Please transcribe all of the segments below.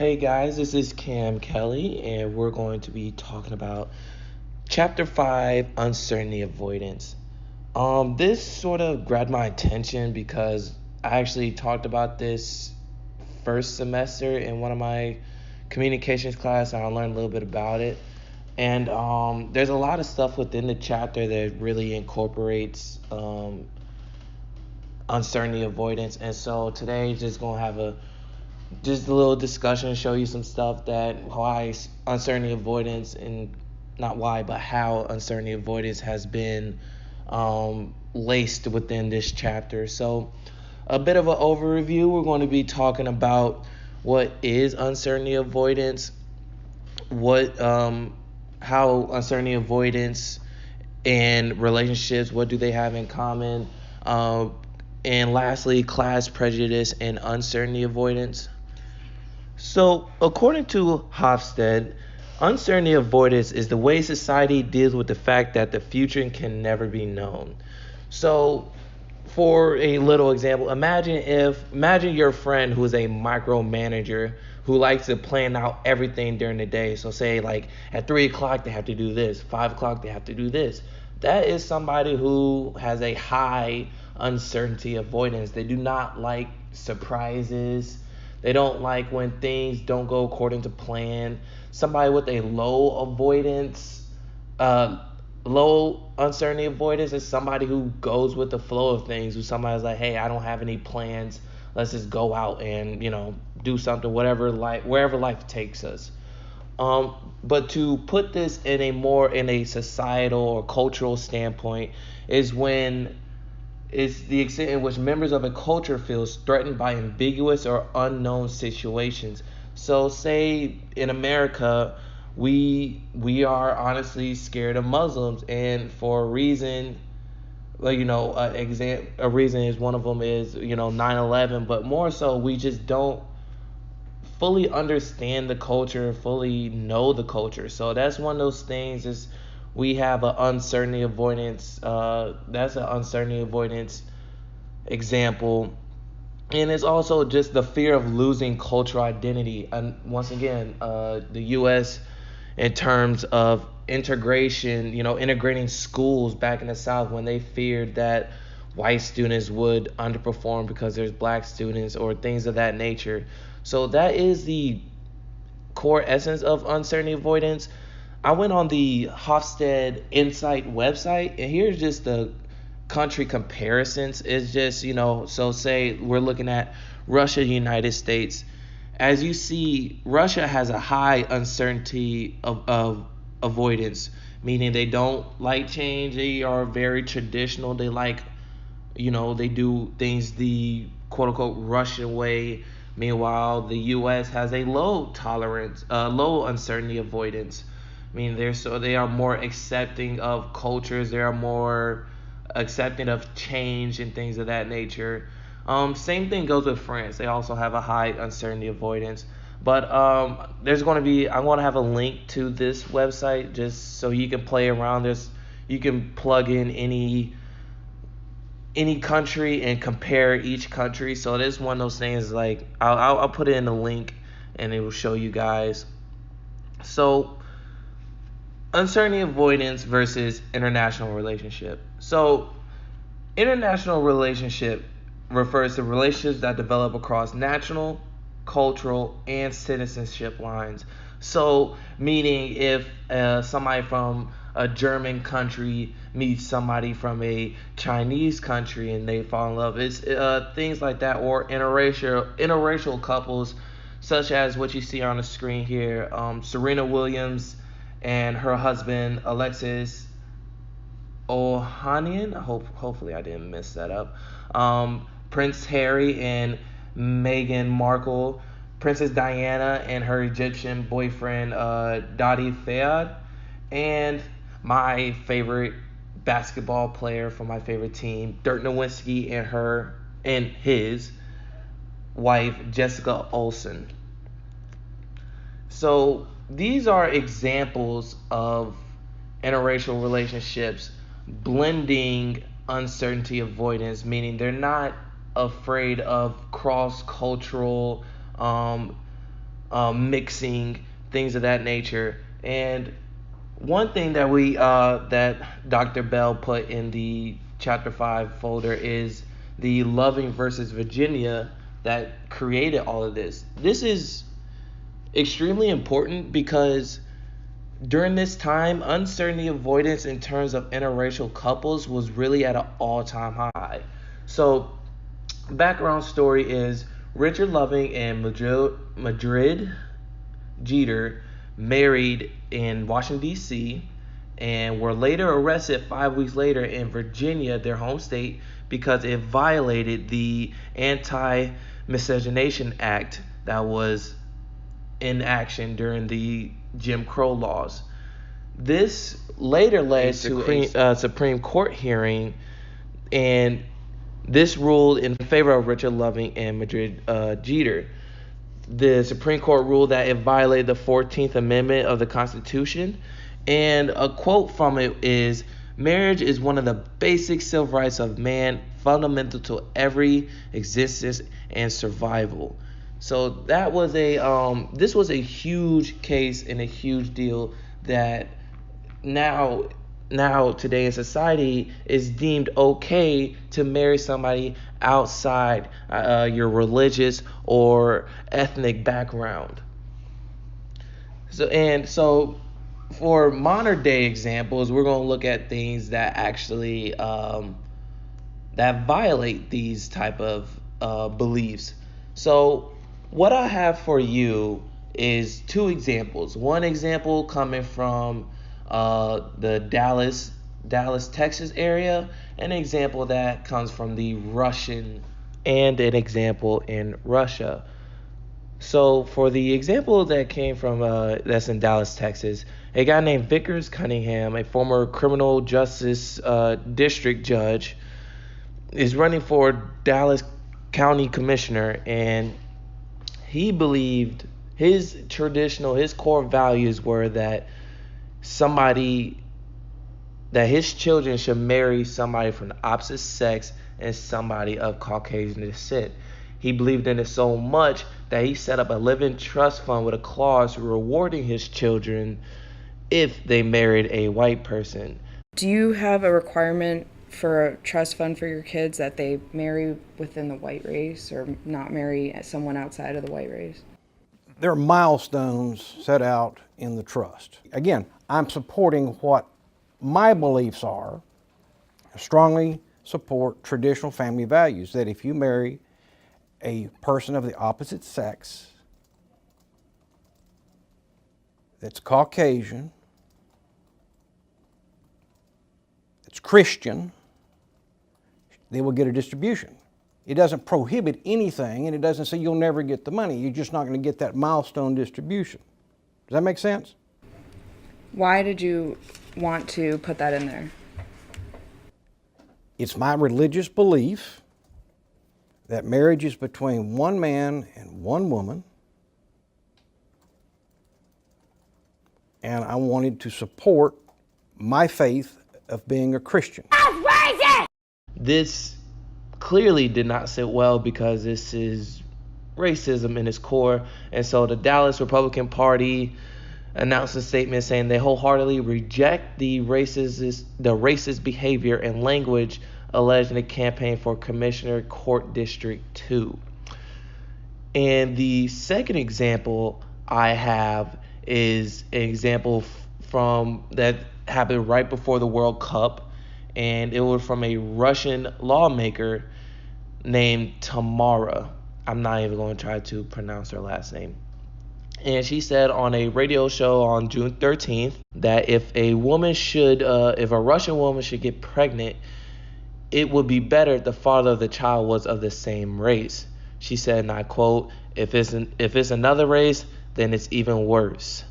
Hey guys, this is Cam Kelly, and we're going to be talking about Chapter 5 Uncertainty Avoidance. This sort of grabbed my attention because I actually talked about this first semester in one of my communications class, and I learned a little bit about it. And there's a lot of stuff within the chapter that really incorporates uncertainty avoidance. And so today, just going to have a little discussion, show you some stuff that why uncertainty avoidance and not why, but how uncertainty avoidance has been laced within this chapter. So, a bit of an overview. We're going to be talking about what is uncertainty avoidance, how uncertainty avoidance and relationships, what do they have in common, and lastly, class prejudice and uncertainty avoidance. So, according to Hofstede, uncertainty avoidance is the way society deals with the fact that the future can never be known. So, for a little example, imagine your friend who is a micromanager who likes to plan out everything during the day. So, say like at 3 o'clock they have to do this, 5 o'clock they have to do this. That is somebody who has a high uncertainty avoidance. They do not like surprises. They don't like when things don't go according to plan. Somebody with a low uncertainty avoidance is somebody who goes with the flow of things. Who somebody's like, hey, I don't have any plans. Let's just go out and do something, wherever life takes us. But to put this in a societal or cultural standpoint is when it's the extent in which members of a culture feels threatened by ambiguous or unknown situations. So, say in America, we are honestly scared of Muslims, and for a reason, a reason is one of them is 9/11, but more so we just don't fully understand the culture, fully know the culture. So that's one of those things is we have an uncertainty avoidance. That's an uncertainty avoidance example. And it's also just the fear of losing cultural identity. And once again, the U.S. in terms of integration, integrating schools back in the South when they feared that white students would underperform because there's black students or things of that nature. So that is the core essence of uncertainty avoidance. I went on the Hofstede Insight website, and here's just the country comparisons. It's just, so say we're looking at Russia, United States. As you see, Russia has a high uncertainty of avoidance, meaning they don't like change. They are very traditional. They like, they do things the quote unquote Russian way. Meanwhile, the U.S. has a low uncertainty avoidance. I mean, they are more accepting of cultures. They are more accepting of change and things of that nature. Same thing goes with France. They also have a high uncertainty avoidance. But I'm going to have a link to this website just so you can play around this. You can plug in any country and compare each country. So it is one of those things like I'll put it in the link and it will show you guys. So uncertainty avoidance versus international relationship. So international relationship refers to relationships that develop across national, cultural, and citizenship lines. So meaning if somebody from a German country meets somebody from a Chinese country and they fall in love, it's things like that, or interracial couples such as what you see on the screen here. Serena Williams and her husband Alexis Ohanian. Hopefully I didn't mess that up. Prince Harry and Meghan Markle, Princess Diana and her Egyptian boyfriend Dadi Fayed, and my favorite basketball player from my favorite team, Dirk Nowitzki, and his wife Jessica Olsen. So these are examples of interracial relationships blending uncertainty avoidance, meaning they're not afraid of cross-cultural mixing, things of that nature. And one thing that we that Dr. Bell put in the chapter 5 folder is the Loving versus Virginia that created all of this. This is extremely important because during this time, uncertainty avoidance in terms of interracial couples was really at an all-time high. So, background story is Richard Loving and Madrid Jeter married in Washington, D.C., and were later arrested 5 weeks later in Virginia, their home state, because it violated the Anti-Miscegenation Act that was in action during the Jim Crow laws. This later led to a Supreme Court hearing, and this ruled in favor of Richard Loving and Madrid Jeter. The Supreme Court ruled that it violated the 14th Amendment of the Constitution, and a quote from it is, "Marriage is one of the basic civil rights of man, fundamental to every existence and survival." So that was this was a huge case and a huge deal that now today in society is deemed okay to marry somebody outside your religious or ethnic background. So for modern day examples, we're going to look at things that actually that violate these type of beliefs. So what I have for you is two examples. One example coming from the Dallas, Texas area, an example that comes from the Russian, and an example in Russia. So for the example that came from that's in Dallas, Texas, a guy named Vickers Cunningham, a former criminal justice district judge, is running for Dallas County Commissioner, and he believed his core values were that his children should marry somebody from the opposite sex and somebody of Caucasian descent. He believed in it so much that he set up a living trust fund with a clause rewarding his children if they married a white person. Do you have a requirement for a trust fund for your kids that they marry within the white race or not marry someone outside of the white race? There are milestones set out in the trust. Again, I'm supporting what my beliefs are. I strongly support traditional family values, that if you marry a person of the opposite sex that's Caucasian, that's Christian, they will get a distribution. It doesn't prohibit anything, and it doesn't say you'll never get the money. You're just not going to get that milestone distribution. Does that make sense? Why did you want to put that in there? It's my religious belief that marriage is between one man and one woman, and I wanted to support my faith of being a Christian. This clearly did not sit well because this is racism in its core, and so the Dallas Republican Party announced a statement saying they wholeheartedly reject the racist behavior and language alleged in the campaign for Commissioner Court District 2. And the second example I have is an example from that happened right before the World Cup, and it was from a Russian lawmaker named Tamara. I'm not even going to try to pronounce her last name. And she said on a radio show on June 13th that if a Russian woman should get pregnant, it would be better if the father of the child was of the same race. She said, and I quote, if it's another race, then it's even worse.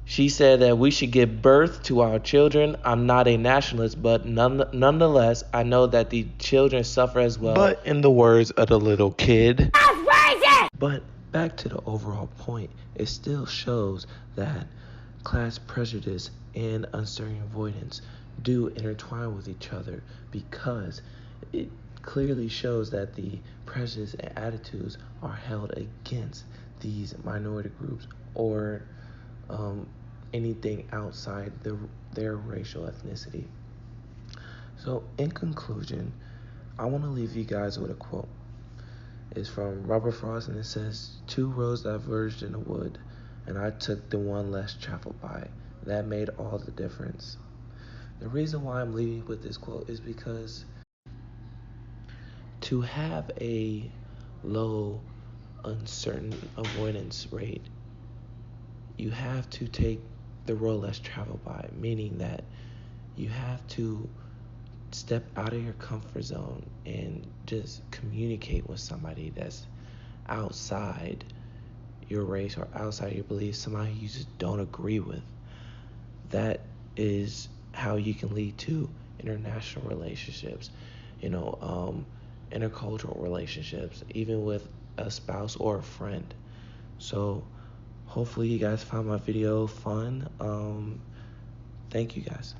She said that we should give birth to our children. I'm not a nationalist, but nonetheless, I know that the children suffer as well. But in the words of the little kid, that's racist! But back to the overall point, it still shows that class prejudice and uncertainty avoidance do intertwine with each other, because clearly shows that the prejudice and attitudes are held against these minority groups or anything outside their racial ethnicity. So, in conclusion, I want to leave you guys with a quote. It's from Robert Frost, and it says, "Two roads diverged in the wood, and I took the one less traveled by. That made all the difference." The reason why I'm leaving with this quote is because to have a low uncertain avoidance rate, you have to take the road less traveled by, meaning that you have to step out of your comfort zone and just communicate with somebody that's outside your race or outside your beliefs, somebody you just don't agree with. That is how you can lead to international relationships, intercultural relationships, even with a spouse or a friend. So hopefully you guys found my video fun. Thank you guys.